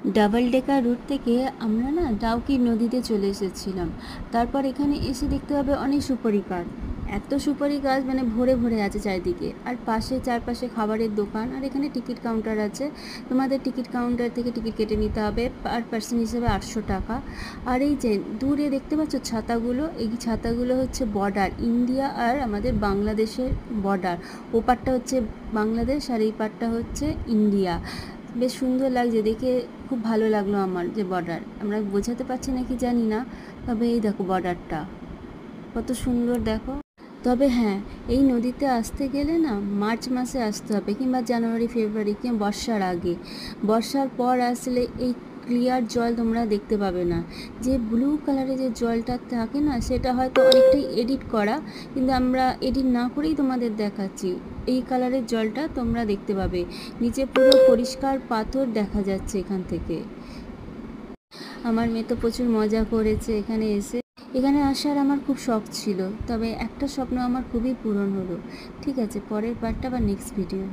Double decker root থেকে আমরা না ডাউকি নদীতে চলে এসেছিলাম। তারপর এখানে এসে দেখতে পাবে অনেক সুপারি গাছ, এত সুপারি গাছ মানে ভরে ভরে আছে চারিদিকে, আর পাশে চারপাশে খাবারের দোকান, আর এখানে টিকিট কাউন্টার আছে। তোমাদের টিকিট কাউন্টার থেকে টিকিট কেটে নিতে হবে, পার পার্সন হিসেবে 800 টাকা। আর এই যে দূরে দেখতে পাচ্ছ ছাতাগুলো, এই ছাতাগুলো হচ্ছে বর্ডার, ইন্ডিয়া আর আমাদের বাংলাদেশের বর্ডার। ওপারটা হচ্ছে বাংলাদেশ আর এই পারটা হচ্ছে ইন্ডিয়া। বেশ সুন্দর লাগছে দেখে, খুব ভালো লাগলো আমার যে বর্ডার। আমরা বোঝাতে পারছি না কি জানি না, তবে এই দেখো বর্ডারটা কত সুন্দর দেখো। তবে হ্যাঁ, এই নদীতে আসতে গেলে না মার্চ মাসে আসতে হবে, কিংবা জানুয়ারি ফেব্রুয়ারি, কিংবা বর্ষার আগে। বর্ষার পর আসলে এই ক্লিয়ার জল তোমরা দেখতে পাবে না। যে ব্লু কালারের যে জলটা থাকে না, সেটা হয়তো অনেকটাই এডিট করা, কিন্তু আমরা এডিট না করেই তোমাদের দেখাচ্ছি। এই কালারের জলটা তোমরা দেখতে পাবে, নিচে পুরো পরিষ্কার পাথর দেখা যাচ্ছে এখান থেকে। আমার মেয়ে তো প্রচুর মজা করেছে এখানে এসে। এখানে আসার আমার খুব শখ ছিল, তবে একটা স্বপ্ন আমার খুবই পূরণ হলো। ঠিক আছে, পরের পার্টটা বা নেক্সট ভিডিও।